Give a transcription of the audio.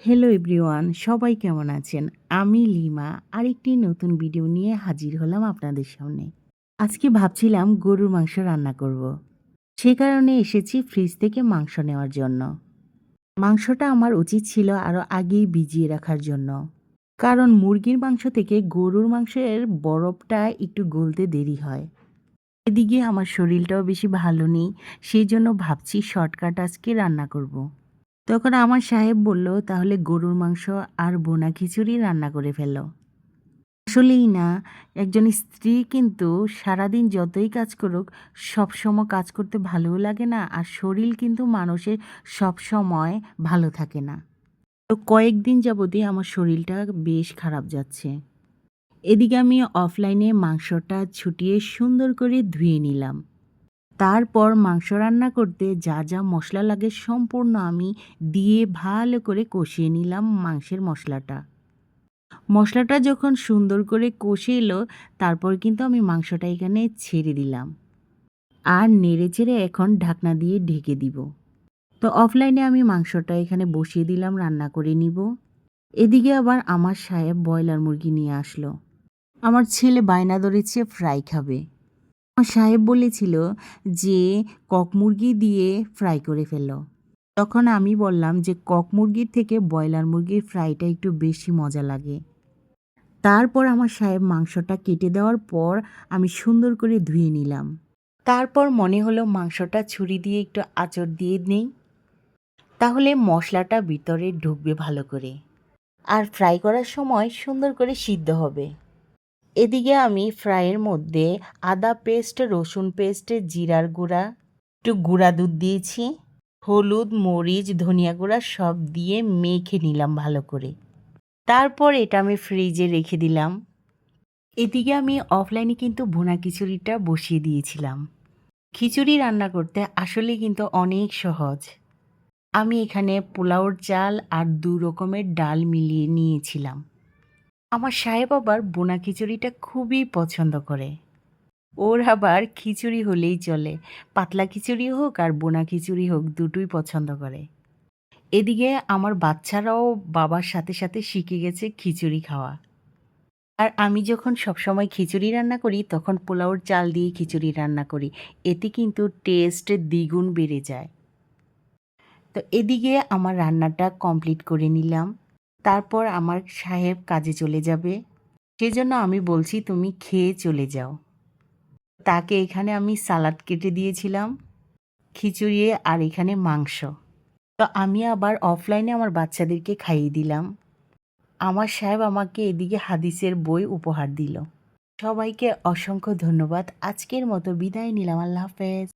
Hello everyone, সবাই কেমন আছেন? আমি লিমা আরেকটি নতুন ভিডিও নিয়ে হাজির হলাম আপনাদের সামনে। আজকে ভাবছিলাম গরুর মাংস রান্না করব। সে কারণে এসেছি ফ্রিজ থেকে মাংস নেওয়ার জন্য। মাংসটা আমার উচিত ছিল আরও আগেই ভিজিয়ে রাখার জন্য। কারণ মুরগির মাংস থেকে গরুর মাংসের বরফটা একটু গলতে দেরি হয়। এদিকে আমার শরীরটাও বেশি ভালো নেই, সেই জন্য ভাবছি শর্টকাট আজকে রান্না করব। তখন আমার সাহেব বলল, তাহলে গরুর মাংস আর বোনা খিচুড়ি রান্না করে ফেলো। আসলেই না, একজন স্ত্রী কিন্তু সারাদিন যতই কাজ করুক সবসময় কাজ করতে ভালোও লাগে না, আর শরীর কিন্তু মানুষের সবসময় ভালো থাকে না। তো কয়েকদিন যাবতই আমার শরীরটা বেশ খারাপ যাচ্ছে। এদিকে আমি অফলাইনে মাংসটা ছুটিয়ে সুন্দর করে ধুয়ে নিলাম। তারপর মাংস রান্না করতে যা যা মশলা লাগে সম্পূর্ণ আমি দিয়ে ভালো করে কষিয়ে নিলাম মাংসের মশলাটা। মশলাটা যখন সুন্দর করে কষে এলো, তারপর কিন্তু আমি মাংসটা এখানে ছেড়ে দিলাম। আর নেড়ে চেড়ে এখন ঢাকনা দিয়ে ঢেকে দিব। তো অফলাইনে আমি মাংসটা এখানে বসিয়ে দিলাম, রান্না করে নিব। এদিকে আবার আমার সাহেব ব্রয়লার মুরগি নিয়ে আসলো। আমার ছেলে বায়না ধরেছে ফ্রাই খাবে। আমার সাহেব বলেছিল যে কক মুরগি দিয়ে ফ্রাই করে ফেলো। তখন আমি বললাম যে কক মুরগির থেকে ব্রয়লার মুরগির ফ্রাইটা একটু বেশি মজা লাগে। তারপর আমার সাহেব মাংসটা কেটে দেওয়ার পর আমি সুন্দর করে ধুয়ে নিলাম। তারপর মনে হলো মাংসটা ছুরি দিয়ে একটু আঁচড় দিয়ে নেই, তাহলে মশলাটা ভিতরে ঢুকবে ভালো করে, আর ফ্রাই করার সময় সুন্দর করে সিদ্ধ হবে। এদিকে আমি ফ্রাইয়ের মধ্যে আদা পেস্ট, রসুন পেস্ট, জিরার গুঁড়া, একটু গুঁড়া দুধ দিয়েছি, হলুদ, মরিচ, ধনিয়া গুঁড়া সব দিয়ে মেখে নিলাম ভালো করে। তারপর এটা আমি ফ্রিজে রেখে দিলাম। এদিকে আমি অফলাইনে কিন্তু ভুনা খিচুড়িটা বসিয়ে দিয়েছিলাম। খিচুড়ি রান্না করতে আসলে কিন্তু অনেক সহজ। আমি এখানে পোলাওর চাল আর ২ রকমের ডাল মিলিয়ে নিয়েছিলাম। আমার সাহেব আবার বোনা খিচুড়িটা খুবই পছন্দ করে। ওর আবার খিচুড়ি হলেই চলে, পাতলা খিচুড়ি হোক আর বোনা খিচুড়ি হোক দুটোই পছন্দ করে। এদিকে আমার বাচ্চারাও বাবার সাথে সাথে শিখে গেছে খিচুড়ি খাওয়া। আর আমি যখন সবসময় খিচুড়ি রান্না করি তখন পোলাওর চাল দিয়ে খিচুড়ি রান্না করি, এতে কিন্তু টেস্ট দ্বিগুণ বেড়ে যায়। তো এদিকে আমার রান্নাটা কমপ্লিট করে নিলাম। তারপর আমার সাহেব কাজে চলে যাবে, সেজন্য আমি বলছি তুমি খেয়ে চলে যাও। তাকে এখানে আমি সালাদ কেটে দিয়েছিলাম, খিচুড়ি আর এখানে মাংস। তো আমি আবার অফলাইনে আমার বাচ্চাদেরকে খাইয়ে দিলাম। আমার সাহেব আমাকে এদিকে হাদিসের বই উপহার দিল। সবাইকে অসংখ্য ধন্যবাদ। আজকের মতো বিদায় নিলাম। আল্লাহ হাফেজ।